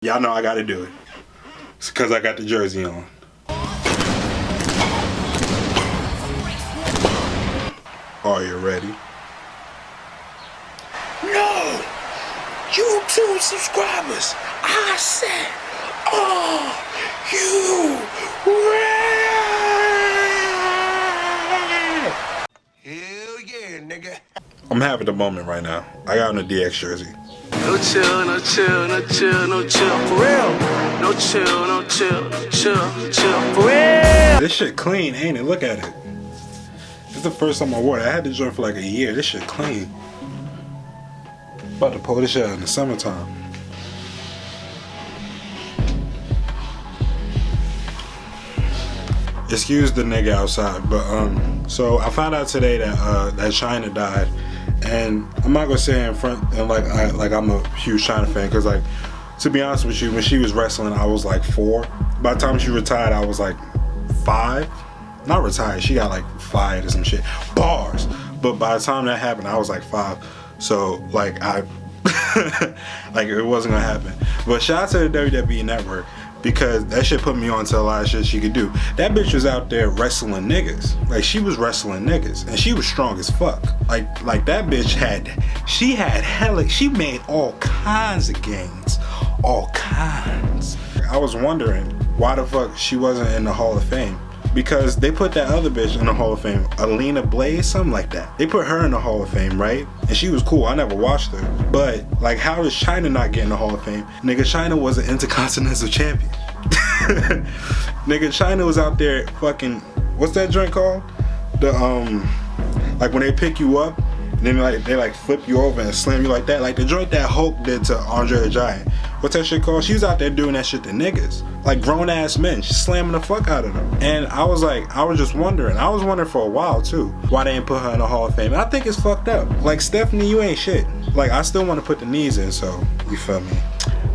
Y'all know I gotta do it. It's because I got the jersey on. Are you ready? No! YouTube subscribers, I said, are you ready? Hell yeah, nigga. I'm having the moment right now. I got on the DX jersey. No chill, no chill, no chill, no chill, for real. No chill, no chill, no chill, no chill, for real. This shit clean, ain't it? Look at it. It's the first time I wore it. I had this joint for like a year. This shit clean. About to pull this shit out in the summertime. Excuse the nigga outside, but so I found out today that that Chyna died, and I'm not gonna say in front and like I'm a huge Chyna fan, because like, to be honest with you, when she was wrestling I was like 4. By the time she retired I was like 5. Not retired, she got like fired or some shit. Bars. But by the time that happened I was like 5. So like I like it wasn't gonna happen. But shout out to the WWE network, because that shit put me on to a lot of shit she could do. That bitch was out there wrestling niggas. Like, she was wrestling niggas, and she was strong as fuck. Like that bitch she made all kinds of gains. All kinds. I was wondering why the fuck she wasn't in the Hall of Fame. Because they put that other bitch in the Hall of Fame, Alina Blaze, something like that. They put her in the Hall of Fame, right? And she was cool. I never watched her. But like, how does Chyna not get in the Hall of Fame? Nigga, Chyna was an Intercontinental Champion. Nigga, Chyna was out there fucking, what's that joint called? The like when they pick you up, and then they flip you over and slam you like that. Like the joint that Hulk did to Andre the Giant. What's that shit called? She was out there doing that shit to niggas. Like grown ass men. She's slamming the fuck out of them. And I was just wondering. I was wondering for a while too, why they ain't put her in the Hall of Fame. And I think it's fucked up. Like, Stephanie, you ain't shit. Like, I still want to put the knees in, so, you feel me?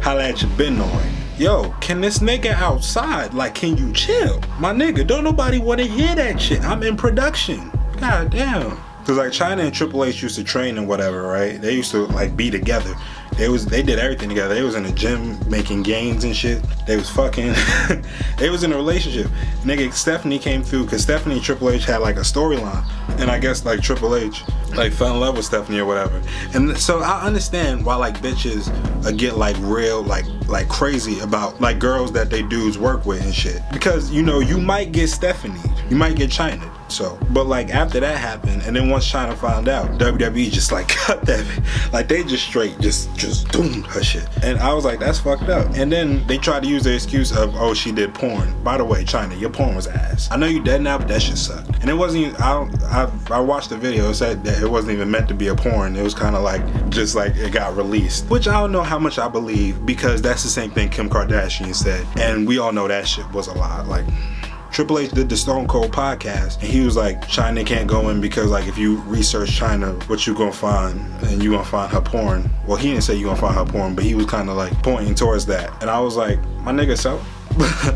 Holla at your Benoy. Yo, can this nigga outside, like, can you chill? My nigga, don't nobody want to hear that shit. I'm in production. God damn. Cause like Chyna and Triple H used to train and whatever, right? They used to like be together. They did everything together. They was in the gym making gains and shit. They was fucking. They was in a relationship. Nigga, Stephanie came through because Stephanie and Triple H had like a storyline, and I guess like Triple H like fell in love with Stephanie or whatever. And so I understand why like bitches get like real like crazy about like girls that they dudes work with and shit. Because you know you might get Stephanie, you might get Chyna. So, but like after that happened, and then once Chyna found out, WWE just like cut that, like they just straight just doomed her shit. And I was like, that's fucked up. And then they tried to use the excuse of, oh, she did porn. By the way, Chyna, your porn was ass. I know you dead now, but that shit sucked. And it wasn't even, I watched the video, it said that it wasn't even meant to be a porn. It was kind of like, just like it got released. Which I don't know how much I believe, because that's the same thing Kim Kardashian said. And we all know that shit was a lie. Like, Triple H did the Stone Cold podcast, and he was like, Chyna can't go in because like if you research Chyna, what you gonna find? And you gonna find her porn. Well, he didn't say you gonna find her porn, but he was kind of like pointing towards that. And I was like, my nigga, so?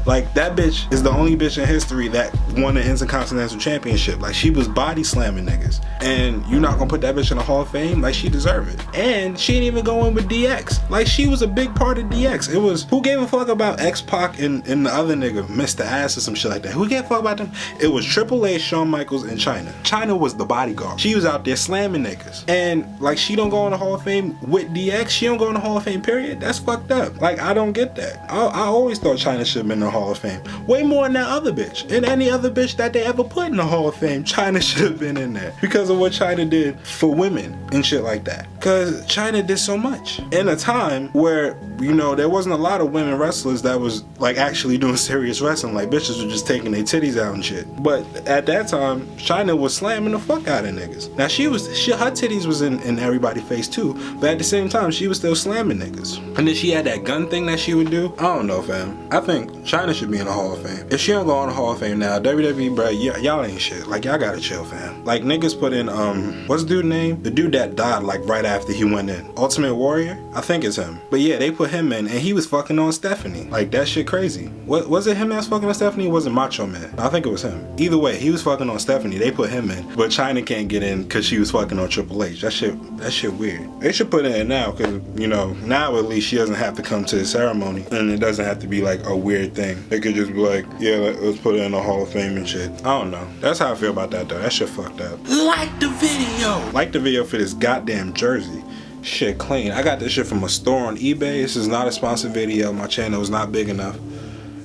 Like, that bitch is the only bitch in history that won the Intercontinental Championship. Like, she was body slamming niggas, and you not gonna put that bitch in the Hall of Fame? Like, she deserve it. And she ain't even going with DX. Like, she was a big part of DX. It was, who gave a fuck about X-pac and the other nigga, Mr. Ass or some shit like that? Who gave a fuck about them? It was Triple H, Shawn Michaels, and Chyna. Chyna was the bodyguard. She was out there slamming niggas. And like, she don't go in the Hall of Fame with DX. She don't go in the Hall of Fame, period. That's fucked up. Like, I don't get that. I always thought Chyna should have been in the Hall of Fame. Way more than that other bitch. And any other bitch that they ever put in the Hall of Fame, Chyna should have been in there. Because of what Chyna did for women and shit like that. Because Chyna did so much. In a time where, you know, there wasn't a lot of women wrestlers that was like actually doing serious wrestling. Like, bitches were just taking their titties out and shit. But at that time, Chyna was slamming the fuck out of niggas. Now her titties was in everybody's face too. But at the same time, she was still slamming niggas. And then she had that gun thing that she would do. I don't know, fam. I think think Chyna should be in the Hall of Fame. If she don't go in the Hall of Fame now, WWE, bro, y'all ain't shit. Like, y'all gotta chill, fam. Like, niggas put in, what's the dude's name? The dude that died, like, right after he went in. Ultimate Warrior? I think it's him. But yeah, they put him in, and he was fucking on Stephanie. Like, that shit crazy. What was it him that's fucking on Stephanie? Or was it Macho Man? I think it was him. Either way, he was fucking on Stephanie. They put him in. But Chyna can't get in because she was fucking on Triple H. That shit weird. They should put it in now, because, you know, now at least she doesn't have to come to the ceremony, and it doesn't have to be like a weird thing. They could just be like, yeah, let's put it in the Hall of Fame and shit. I don't know. That's how I feel about that though. That shit fucked up. Like the video. Like the video for this goddamn jersey. Shit clean. I got this shit from a store on eBay. This is not a sponsored video. My channel is not big enough.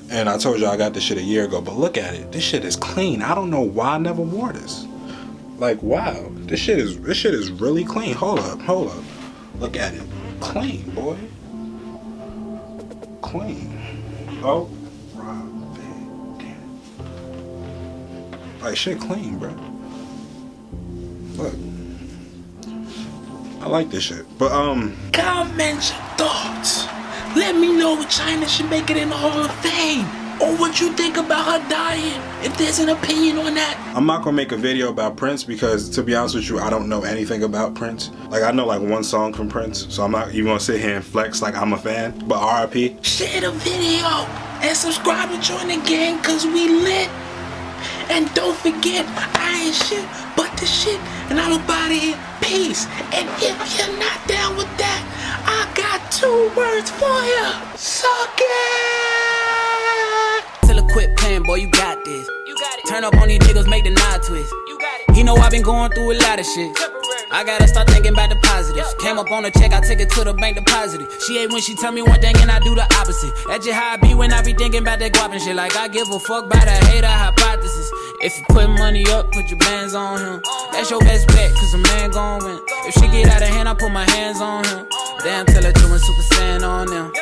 And I told you I got this shit a year ago, but look at it. This shit is clean. I don't know why I never wore this. Like, wow. This shit is really clean. Hold up. Look at it. Clean, boy. Clean. Oh, Rob, damn. Like, shit clean, bro. Look. I like this shit. But, Comment your thoughts. Let me know if Chyna should make it in the Hall of Fame. Or what you think about her dying. If there's an opinion on that. I'm not gonna make a video about Prince because, to be honest with you, I don't know anything about Prince. Like, I know like one song from Prince, so I'm not even gonna sit here and flex like I'm a fan. But RIP. Share the video and subscribe and join the gang, cause we lit. And don't forget, I ain't shit but the shit, and I'm about it in peace. And if you're not down with that, I got 2 words for you. Suck it! Till it quit playing, boy, you got this. You got it. Turn up on these niggas, make the nod twist. You got it. He know I been going through a lot of shit. I gotta start thinking about the positives. Came up on a check, I take it to the bank deposited. She hate when she tell me one thing and I do the opposite. That's just how I be when I be thinking about that guap and shit. Like I give a fuck by the hater hypothesis. If you put money up, put your bands on him. That's your best bet, cause a man gon' win. If she get out of hand, I put my hands on him. Damn, tell her to Super Saiyan on them.